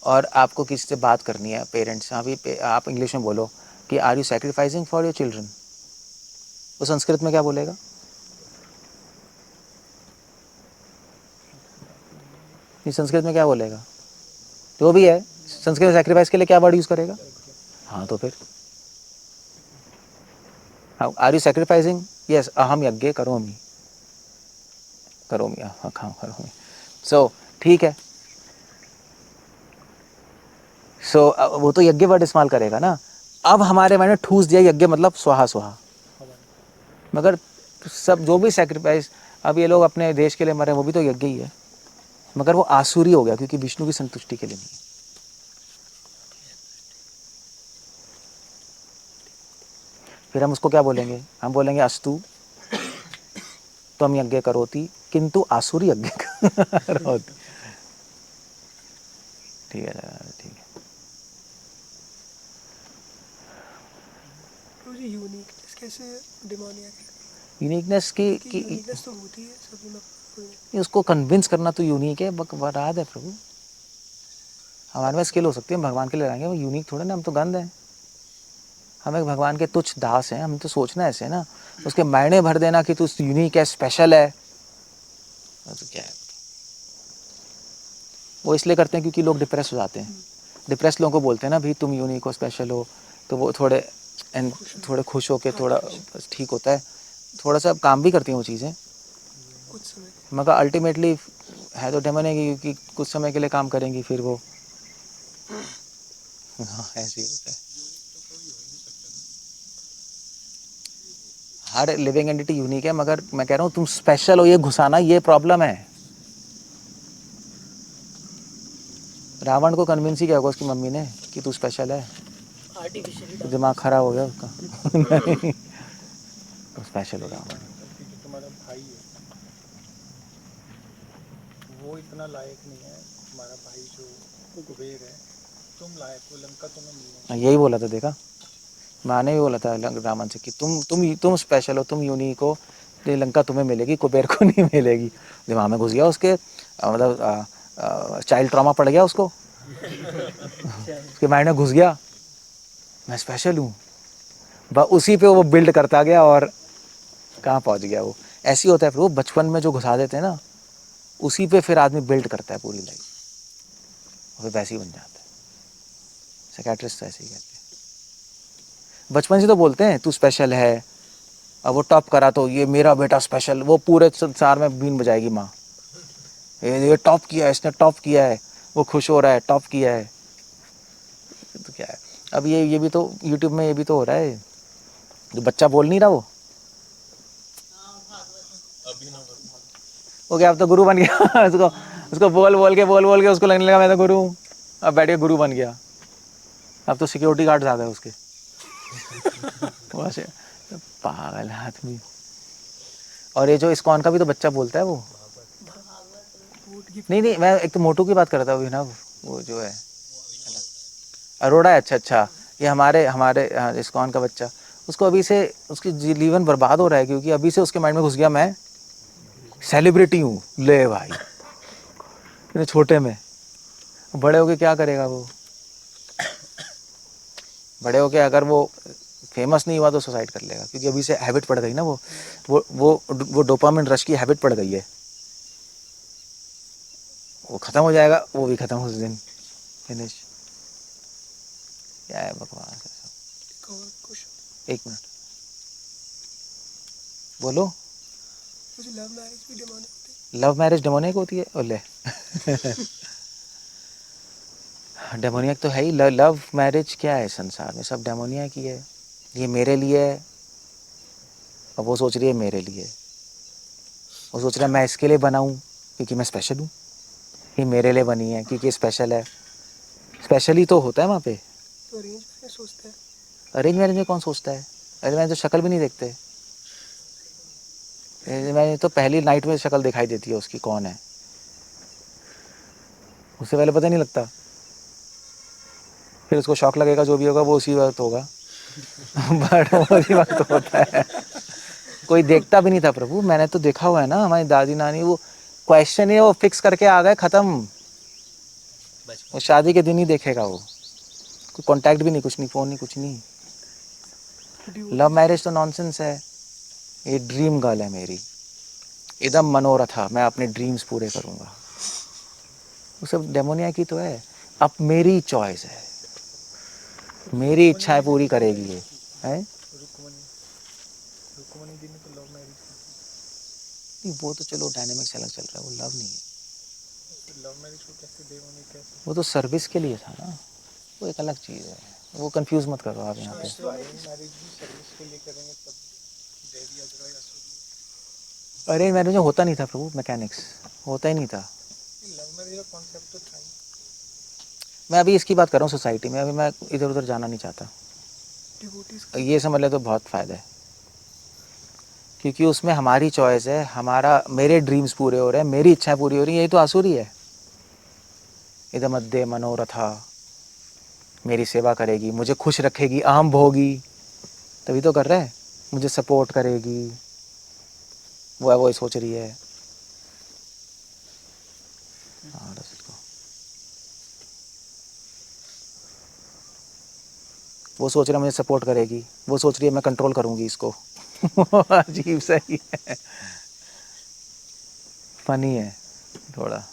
और आपको किसी से बात करनी है, पेरेंट्स, हाँ भी आप इंग्लिश में बोलो कि are you sacrificing for your children, वो संस्कृत में क्या बोलेगा? ये संस्कृत में क्या बोलेगा? जो भी है, संस्कृत में सेक्रीफाइस के लिए क्या वर्ड यूज करेगा? हाँ तो फिर आर यू सेक्रीफाइसिंग? यस, अहम यज्ञ करोमि, करोमि, हाँ करोमि। सो ठीक है, सो वो तो यज्ञ वर्ड इस्तेमाल करेगा ना। अब हमारे मैंने ठूस दिया यज्ञ मतलब स्वाहा स्वाहा, मगर सब जो भी सेक्रीफाइस अब ये लोग अपने देश के लिए मरे वो भी तो यज्ञ ही है, मगर वो आसुरी हो गया क्योंकि विष्णु की संतुष्टि के लिए नहीं है। फिर हम उसको क्या बोलेंगे? हम बोलेंगे अस्तु त्वम यज्ञ करोति किंतु आसुरी यज्ञ करोति। ठीक है, ठीक है। मुझे यूनिकनेस कैसे डिमोनियक है? यूनिकनेस की यूनिकनेस तो होती है सभी में। उसको कन्विंस करना तो यूनिक है, बराद है प्रभु। हमारे में स्किल हो सकती है, भगवान के लिए लाएंगे, वो यूनिक थोड़े ना, हम तो गंद हैं, हम एक भगवान के तुच्छ दास हैं। हम तो सोचना ऐसे ना, उसके मायने भर देना कि तू यूनिक है, स्पेशल है, तो क्या है? वो इसलिए करते हैं क्योंकि लोग डिप्रेस हो जाते हैं। डिप्रेस लोगों को बोलते हैं ना भाई तुम यूनिक हो, स्पेशल हो, तो वो थोड़े खुश होके थोड़ा ठीक होता है, थोड़ा सा काम भी करती हैं वो चीज़ें, कुछ समय मगर अल्टीमेटली है तो डेमन है क्योंकि कुछ समय के लिए काम करेंगी फिर वो। हाँ ऐसे ही होता है, हर लिविंग एंटिटी यूनिक है, मगर मैं कह रहा हूँ तुम स्पेशल हो ये घुसाना, ये प्रॉब्लम है। रावण को कन्विंस ही किया होगा उसकी मम्मी ने कि तू स्पेशल है, आर्टिफिशियली तो दिमाग खराब हो गया उसका नहीं, तो स्पेशल हो रावण। कि जो तुम्हारा भाई है वो इतना लायक नहीं है, तुम्हारा भाई जो कुबेर है, तुम लायक हो, लंका तुम्हें मिलनी चाहिए। यही बोला था, देखा, मैंने भी बोला था रावण से कि तुम स्पेशल हो, तुम यूनिक हो, ये लंका तुम्हें मिलेगी, कुबेर को नहीं मिलेगी। दिमाग में घुस गया उसके, मतलब चाइल्ड ट्रॉमा पड़ गया उसको, उसके माइंड में घुस गया मैं स्पेशल हूँ, उसी पे वो बिल्ड करता गया और कहाँ पहुँच गया वो। ऐसी होता है फिर वो बचपन में जो घुसा देते हैं ना, उसी पे फिर आदमी बिल्ड करता है पूरी लाइफ, फिर वैसे ही बन जाता है। साइकियाट्रिस्ट ऐसे ही कहते हैं, बचपन से तो बोलते हैं तू स्पेशल है, अब वो टॉप करा तो ये मेरा बेटा स्पेशल, वो पूरे संसार में बीन बजाएगी माँ, ये टॉप किया है, इसने टॉप किया है, वो खुश हो रहा है, टॉप किया है। तो क्या है, अब ये भी तो यूट्यूब में ये भी तो हो रहा है, जो बच्चा बोल नहीं रहा वो क्या अब तो गुरु बन गया उसको उसको बोल के उसको लगने लगा मैं तो गुरु हूँ, अब बैठ के गुरु बन गया, अब तो सिक्योरिटी गार्ड ज़्यादा है उसके वैसे पागल आदमी। और ये जो इस्कॉन का भी तो बच्चा बोलता है वो, नहीं मैं एक तो मोटू की बात कर रहा था अभी ना, वो जो है अरोड़ा है, अच्छा ये हमारे हमारे इस्कॉन का बच्चा, उसको अभी से उसकी जीवन बर्बाद हो रहा है क्योंकि अभी से उसके माइंड में घुस गया मैं सेलिब्रिटी हूँ। ले भाई इतने छोटे में, बड़े होके क्या करेगा वो? बड़े होके अगर वो फेमस नहीं हुआ तो सुसाइड कर लेगा, क्योंकि अभी से हैबिट पड़ गई ना, वो डोपामिन रश की हैबिट पड़ गई है, वो खत्म हो जाएगा, वो भी खत्म उस दिन, फिनिश। क्या है बकवास है सब। एक मिनट बोलो। मुझे लव मैरिज भी डिमोनिक होती है। लव मैरिज डेमोनियक होती है? ओले डेमोनियक तो है ही, लव मैरिज क्या है संसार में, सब डेमोनियक ही है। ये मेरे लिए है और वो सोच रही है मेरे लिए, वो सोच रहा है मैं इसके लिए बनाऊं क्योंकि मैं स्पेशल हूँ, ये मेरे लिए बनी है क्योंकि स्पेशल है। स्पेशल ही तो होता है वहाँ पे। तो अरेंज मैरिज सोचते हैं, अरेंज मैरिज में कौन सोचता है? अरेंज मैरिज तो शक्ल भी नहीं देखते, अरेंज मैरिज तो पहली नाइट में शक्ल दिखाई देती है उसकी कौन है, उससे पहले पता नहीं लगता, फिर उसको शौक लगेगा, जो भी होगा वो उसी वक्त होगा। बट उसी वक्त होता है। कोई देखता भी नहीं था प्रभु, मैंने तो देखा हुआ है ना, हमारी दादी नानी वो क्वेश्चन ही वो फिक्स करके आ गए, खत्म। वो शादी के दिन ही देखेगा वो, कोई कांटेक्ट भी नहीं, कुछ नहीं, फोन नहीं, कुछ नहीं। लव मैरिज तो नॉनसेंस है। ये ड्रीम गर्ल है मेरी, एकदम मनोरथा, मैं अपने ड्रीम्स पूरे करूंगा। वो सब डेमोनिया की तो है। अब मेरी चॉइस है, मेरी इच्छाएं पूरी करेगी ये है। रुक्मणी रुक्मणी जी ने तो लव मैरिज की थी। नहीं, वो तो चलो डायनेमिक्स अलग चल रहा है, वो लव नहीं है। फिर लव मैरिज को कैसे डेमोनी कैसे? वो तो सर्विस के लिए था ना, वो एक अलग चीज़ है, वो कंफ्यूज मत करो आप यहाँ पे। तो अरेंज मैरिज भी सर्विस के लिए करेंगे तब देवी अग्रह या सूर्य। अरेंज मैरिज में होता नहीं था प्रभु, मैकेनिक्स होता ही नहीं था। लव मैरिज का कॉन्सेप्ट तो था ही। मैं अभी इसकी बात कर रहा हूँ सोसाइटी में, अभी मैं इधर उधर जाना नहीं चाहता। ये समझ ले तो बहुत फ़ायदा है, क्योंकि उसमें हमारी चॉइस है, हमारा, मेरे ड्रीम्स पूरे हो रहे हैं, मेरी इच्छाएं पूरी हो रही हैं, यही तो आसुरी है। इधर मध्य मनोरथा, मेरी सेवा करेगी, मुझे खुश रखेगी, अहम भोगी, तभी तो कर रहे हैं, मुझे सपोर्ट करेगी, वो है, वो सोच रही है। हाँ, बस इसको वो सोच रहा है मुझे सपोर्ट करेगी, वो सोच रही है मैं कंट्रोल करूंगी इसको। अजीब सही है, फनी है थोड़ा।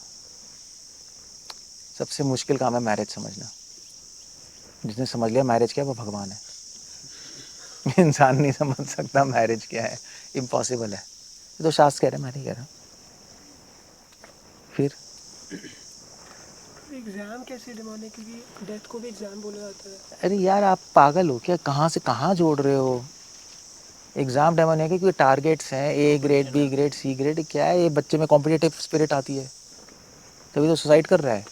सबसे मुश्किल काम है मैरिज समझना। जिसने समझ लिया मैरिज क्या है, वो भगवान है। इंसान नहीं समझ सकता मैरिज क्या है, इम्पॉसिबल है। ये तो शास्त्र कह रहे हैं, मैं नहीं कह रहा। फिर एग्जाम कैसे डिमांड है, क्योंकि डेथ को भी एग्जाम बोला जाता है। अरे यार, आप पागल हो क्या, कहाँ से कहाँ जोड़ रहे हो। एग्ज़ाम डेमन है क्योंकि टारगेट्स हैं, A grade, B grade, C grade, क्या है ये, बच्चे में कॉम्पिटिटिव स्पिरिट आती है, तभी तो सुसाइड कर रहा है।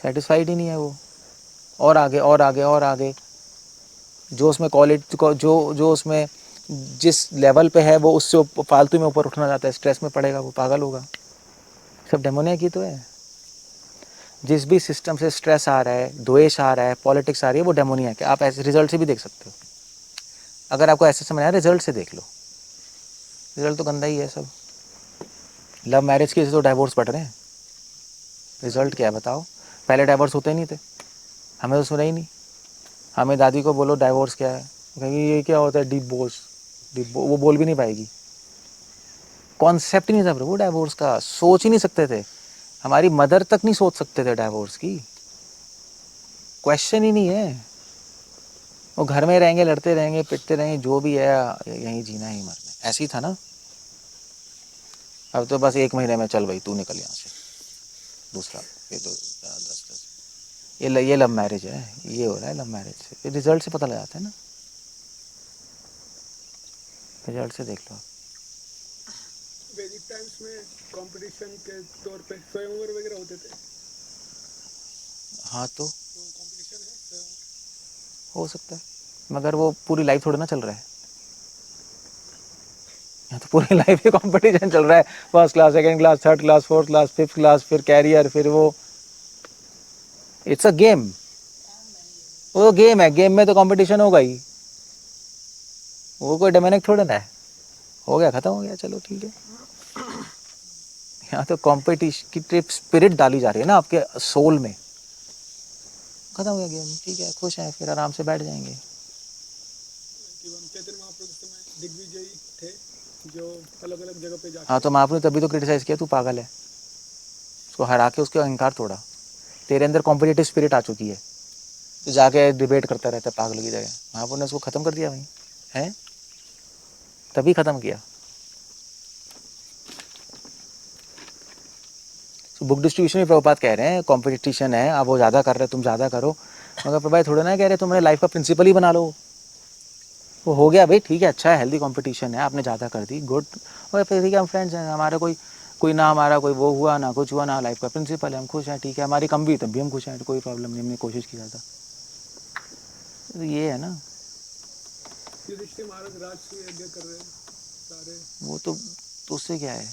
सेटिस्फाइड ही नहीं है वो, और आगे और आगे और आगे। जो उसमें क्वालिटी को, जो जो उसमें जिस लेवल पे है, वो उससे फालतू में ऊपर उठना चाहता है, स्ट्रेस में पड़ेगा, वो पागल होगा। सब डेमोनिया की तो है। जिस भी सिस्टम से स्ट्रेस आ रहा है, द्वेष आ रहा है, पॉलिटिक्स आ रही है, वो डेमोनिया है। आप ऐसे रिजल्ट से भी देख सकते हो। अगर आपको ऐसे समझ आया, रिजल्ट से देख लो, रिजल्ट तो गंदा ही है सब। लव मैरिज के तो डाइवोर्स बढ़ रहे हैं, रिजल्ट क्या है बताओ। पहले डाइवोर्स होते ही नहीं थे, हमें तो सुना ही नहीं। हमें दादी को बोलो डाइवोर्स क्या है, कहेंगे ये क्या होता है, डिवोर्स, वो बोल भी नहीं पाएगी। कॉन्सेप्ट ही नहीं था प्रभु डाइवोर्स का, सोच ही नहीं सकते थे। हमारी मदर तक नहीं सोच सकते थे डाइवोर्स की, क्वेश्चन ही नहीं है। वो घर में रहेंगे, लड़ते रहेंगे, पिटते रहेंगे, जो भी है, यहीं जीना ही मरना है, ऐसे ही था ना। अब तो बस 1 महीने में चल भाई तू निकल यहाँ से, दूसरा, ये तो 10-10, ये लव मैरिज है, ये हो रहा है लव मैरिज से। रिजल्ट से पता लग जाता है ना, रिजल्ट से देख लो। वैदिक टाइम्स में कंपटीशन के तौर पे स्वयंवर वगैरह होते थे, हाँ तो कंपटीशन है स्वयंवर। हो सकता है, मगर वो पूरी लाइफ थोड़ा ना चल रहा है। यहाँ तो पूरी लाइफ ही कंपटीशन चल रहा है, first class, second class, third class, fourth class, fifth class, फिर कैरियर, फिर वो, इट्स अ गेम। वो गेम है, गेम में तो कंपटीशन होगा ही, वो कोई डेमोनिक थोड़ा ना है। हो गया, खत्म हो गया, चलो ठीक है। यहाँ तो कॉम्पिटिशन की ट्रिप स्पिरिट डाली जा रही है ना आपके सोल में, खत्म हो गया गेम, ठीक है, खुश हैं, फिर आराम से बैठ जाएंगे। चैतन्य महाप्रभु के समय दिग्विजयी थे जो अलग अलग जगह पे जाके। हाँ तो महाप्रभु ने तभी तो क्रिटिसाइज किया, तू पागल है, उसको हरा के उसके अहंकार तोड़ा। तेरे अंदर कॉम्पिटिटिव स्पिरिट आ चुकी है, तो जाके डिबेट करता रहता है पागल की जगह। महाप्रभु ने उसको खत्म कर दिया भाई, है, तभी खत्म किया। तो बुक डिस्ट्रीब्यूशन में प्रभुपाद कह रहे हैं कंपटीशन है, अब वो ज़्यादा कर रहे हैं, तुम ज़्यादा करो, मगर प्रभुपाद थोड़ा ना कह रहे तुम्हारे लाइफ का प्रिंसिपल ही बना लो। वो हो गया भाई, ठीक है, अच्छा है, हेल्दी कंपटीशन है, आपने ज़्यादा कर दी, गुड। और फिर ठीक है, हम फ्रेंड्स हैं, हमारा कोई कोई ना, हमारा कोई वो हुआ ना कुछ हुआ ना, लाइफ का प्रिंसिपल है, हम खुश हैं, ठीक है, हमारी कम भी तब भी हम खुश हैं, कोई प्रॉब्लम नहीं, हमने कोशिश की ज़्यादा। तो ये है ना, युधिष्ठिर महाराज राजसूय यज्ञ कर रहे हैं सारे। वो तो उससे क्या है।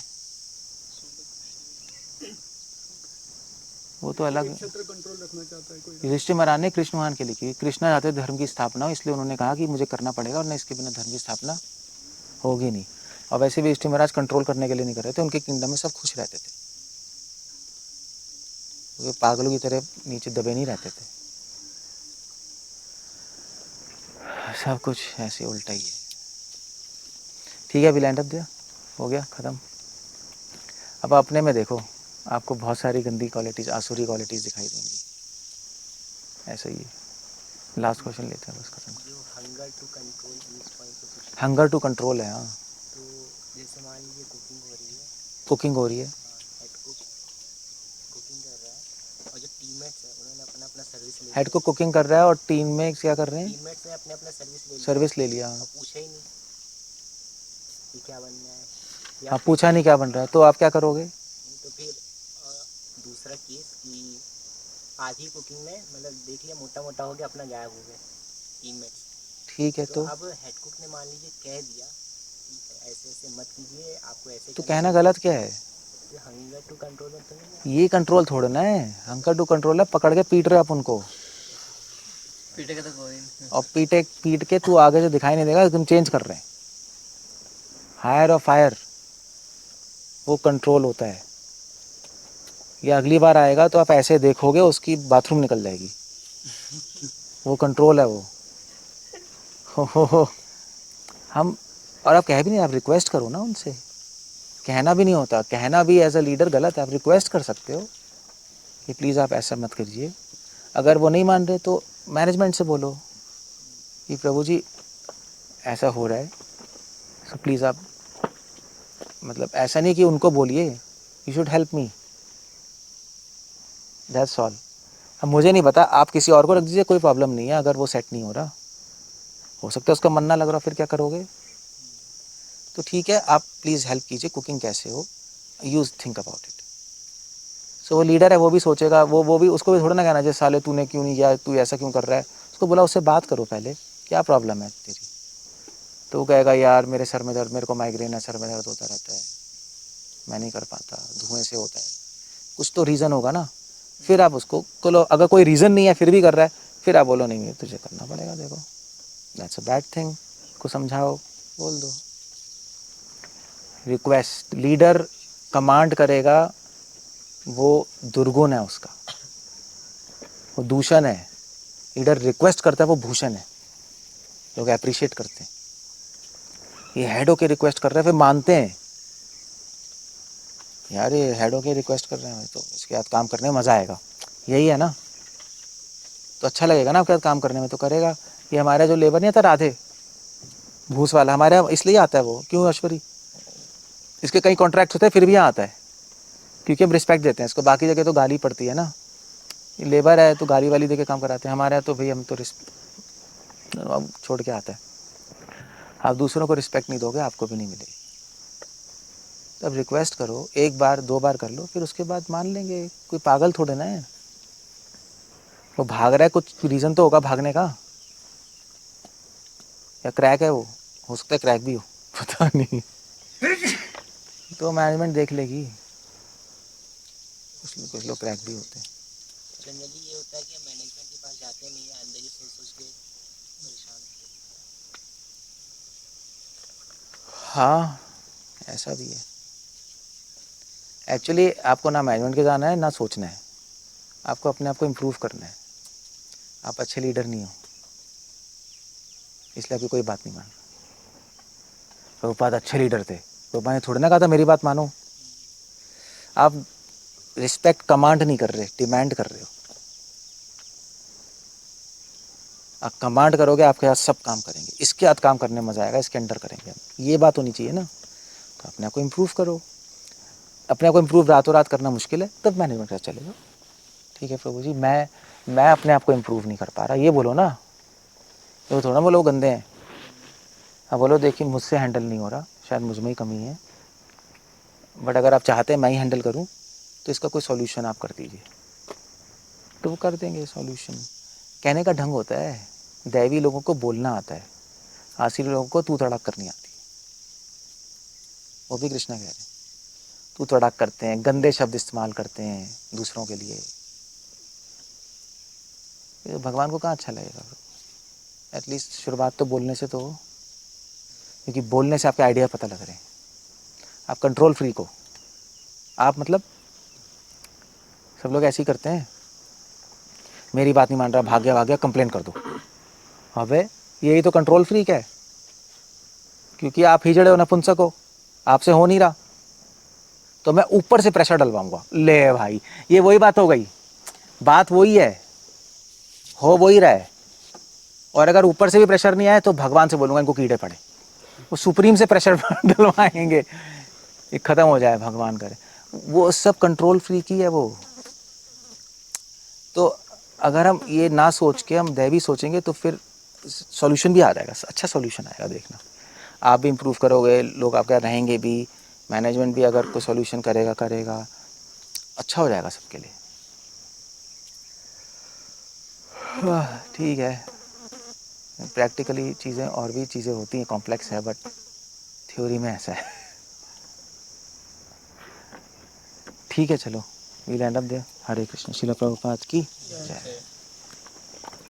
वो तो अलग। क्षेत्र कंट्रोल रखना चाहता है कोई। युधिष्ठिर महाराज ने कृष्ण भगवान के लिए की। कृष्ण चाहते धर्म की स्थापना हो, इसलिए उन्होंने कहा कि मुझे करना पड़ेगा और न इसके बिना धर्म की स्थापना होगी नहीं। और वैसे भी युधिष्ठिर महाराज कंट्रोल करने के लिए नहीं कर रहे थे, उनके किंगडम में सब खुश रहते थे, वो पागलों की तरह नीचे दबे नहीं रहते थे। सब कुछ ऐसे उल्टा ही है। ठीक है, अभी लैंड अप दिया, हो गया ख़त्म। अब अपने में देखो, आपको बहुत सारी गंदी क्वालिटीज़, आसुरी क्वालिटीज़ दिखाई देंगी। ऐसा ही है। लास्ट क्वेश्चन लेते हैं बस, खत्म। जो हंगर टू कंट्रोल इस पॉइंट पे कुछ हंगर टू कंट्रोल है। हाँ, तो जैसे मान लीजिए कुकिंग हो रही है, कुकिंग हो रही है, हेड कुक कुकिंग कर रहा है और जो टीममेट्स है उन्होंने अपना अपना सर्विस ले हेड लिया। को कुकिंग कर रहा है और टीम में क्या कर रहे हैं, टीममेट्स ने अपने अपना सर्विस ले लिया सर्विस ले लिया। और पूछा ही नहीं कि क्या बनना है या हाँ, फिर पूछा नहीं क्या बन रहा है, तो आप क्या करोगे? नहीं तो फिर दूसरा केस कि आधी कुकिंग में मतलब देख लिया मोटा मोटा हो गया, अपना गायब हो गए टीममेट्स। ठीक है, तो तो अब हेड कुक ने मान लीजिए कह दिया कि ऐसे ऐसे मत कीजिए, आपको ऐसे तो करना कहना है। गलत क्या है? ये हंगर टू कंट्रोल में तो नहीं है। ये कंट्रोल थोड़ा ना है, हंगर टू कंट्रोल है, पकड़ के पीट रहे आप उनको, पीटेगा तो कोई नहीं। और पीट के तू आगे से दिखाई नहीं देगा, तुम चेंज कर रहे हैं। हायर और फायर, वो कंट्रोल होता है। ये अगली बार आएगा तो आप ऐसे देखोगे उसकी बाथरूम निकल जाएगी, वो कंट्रोल है वो। हो। हम, और आप कह भी नहीं, आप रिक्वेस्ट करो ना उनसे, कहना भी नहीं होता, कहना भी एज अ लीडर गलत है, आप रिक्वेस्ट कर सकते हो कि प्लीज़ आप ऐसा मत करिए। अगर वो नहीं मान रहे तो मैनेजमेंट से बोलो कि प्रभु जी ऐसा हो रहा है, सो प्लीज़ आप, मतलब ऐसा नहीं कि उनको बोलिए, you should help me, that's all. अब मुझे नहीं पता, आप किसी और को रख दीजिए, कोई प्रॉब्लम नहीं है। अगर वो सेट नहीं हो रहा, हो सकता है उसका मन ना लग रहा, फिर क्या करोगे? तो ठीक है, आप प्लीज़ हेल्प कीजिए, कुकिंग कैसे हो, यूज थिंक अबाउट इट। सो वो लीडर है, वो भी सोचेगा, वो भी, उसको भी थोड़ा ना कहना चाहिए साले तूने क्यों नहीं किया, तू ऐसा क्यों कर रहा है। उसको बोला, उससे बात करो पहले, क्या प्रॉब्लम है तेरी। तो वो कहेगा यार मेरे सर में दर्द, मेरे को माइग्रेन है, सर में दर्द होता रहता है, मैं नहीं कर पाता, धुएं से होता है, कुछ तो रीज़न होगा ना। फिर आप उसको बोलो, अगर कोई रीज़न नहीं है फिर भी कर रहा है, फिर आप बोलो नहीं तुझे करना पड़ेगा, देखो दैट्स अ बैड थिंग, को समझाओ, बोल दो। रिक्वेस्ट, लीडर कमांड करेगा, वो दुर्गुण है उसका, वो दूषण है। लीडर रिक्वेस्ट करता है, वो भूषण है, लोग अप्रिशिएट करते हैं। ये हेड होके रिक्वेस्ट कर रहे हैं, फिर मानते हैं यार ये हेड होके रिक्वेस्ट कर रहे हैं, तो इसके साथ काम करने में मज़ा आएगा, यही है ना, तो अच्छा लगेगा ना आपके साथ काम करने में, तो करेगा। ये हमारा जो लेबर नहीं आता राधे भूस वाला, हमारे यहाँ इसलिए आता है वो, क्यों ऐश्वरी, इसके कई कॉन्ट्रैक्ट होते हैं फिर भी यहाँ आता है, क्योंकि हम रिस्पेक्ट देते हैं इसको। बाकी जगह तो गाली पड़ती है ना, ये लेबर है तो गाली वाली दे के काम कराते हैं, हमारे यहाँ तो भाई हम तो अब छोड़ के आता है। आप दूसरों को रिस्पेक्ट नहीं दोगे, आपको भी नहीं मिलेगी। तब रिक्वेस्ट करो, एक बार दो बार कर लो, फिर उसके बाद मान लेंगे, कोई पागल थोड़े ना है। वो भाग रहा है, कुछ रीज़न तो होगा भागने का, या क्रैक है वो, हो सकता है क्रैक भी हो, पता नहीं। तो मैनेजमेंट देख लेगी, कुछ लोग क्रैक भी होते हैं। जनरली ये होता है कि हम मैनेजमेंट के पास जाते नहीं है, अंदर ही सोच सोच के परेशान होते हैं। हाँ, ऐसा भी है। एक्चुअली आपको ना मैनेजमेंट के जाना है ना सोचना है, आपको अपने आप को इम्प्रूव करना है। आप अच्छे लीडर नहीं हो, इसलिए आपकी कोई बात नहीं मान रहा। प्रभुपाद अच्छे लीडर थे, प्रभुपाद ने थोड़ी ना कहा था मेरी बात मानो। आप रिस्पेक्ट कमांड नहीं कर रहे, डिमांड कर रहे हो। आप कमांड करोगे, आपके साथ सब काम करेंगे, इसके साथ काम करने में मज़ा आएगा, इसके अंडर करेंगे हम, ये बात होनी चाहिए ना। तो अपने आप को इम्प्रूव करो। अपने आप को इम्प्रूव रातों रात करना मुश्किल है, तब मैनेजमेंट का चलेगा। ठीक है प्रभु जी, मैं अपने आप को इम्प्रूव नहीं कर पा रहा, ये बोलो ना। तो थोड़ा बोलो गंदे हैं, हाँ बोलो देखिए मुझसे हैंडल नहीं हो रहा, शायद मुझ में ही कमी है, बट अगर आप चाहते हैं मैं ही हैंडल करूं तो इसका कोई सॉल्यूशन आप कर दीजिए, तो वो कर देंगे सॉल्यूशन। कहने का ढंग होता है, दैवी लोगों को बोलना आता है, आसुरी लोगों को तू तड़ाक करनी आती है। वो भी कृष्णा कह रहे हैं, तू तड़ाक करते हैं, गंदे शब्द इस्तेमाल करते हैं दूसरों के लिए, ये भगवान को कहाँ अच्छा लगेगा। एटलीस्ट शुरुआत तो बोलने से तो हो, क्योंकि बोलने से आपके आइडिया पता लग रहे हैं। आप कंट्रोल फ्री को आप मतलब सब लोग ऐसे ही करते हैं, मेरी बात नहीं मान रहा, भाग गया कंप्लेन कर दो। अबे यही तो कंट्रोल फ्री है, क्योंकि आप हिजड़े हो नपुंसक हो, आपसे हो नहीं रहा, तो मैं ऊपर से प्रेशर डलवाऊंगा। ले भाई, ये वही बात हो गई, बात वही है, हो वही रहा है। और अगर ऊपर से भी प्रेशर नहीं आए तो भगवान से बोलूंगा इनको कीड़े पड़े, वो सुप्रीम से प्रेशर डलवाएंगे, ये खत्म हो जाए, भगवान करे। वो सब कंट्रोल फ्री की है वो। तो अगर हम ये ना सोच के हम दैवी सोचेंगे तो फिर सॉल्यूशन भी आ जाएगा, अच्छा सॉल्यूशन आएगा। देखना, आप भी इम्प्रूव करोगे, लोग आपके यहाँ रहेंगे भी, मैनेजमेंट भी अगर कोई सॉल्यूशन करेगा, अच्छा हो जाएगा सबके लिए। ठीक है, प्रैक्टिकली चीज़ें और भी चीज़ें होती हैं, कॉम्प्लेक्स है, बट थ्योरी में ऐसा है। ठीक है, चलो वील एंड अप देयर। हरे कृष्ण। श्रील प्रभुपाद की जय।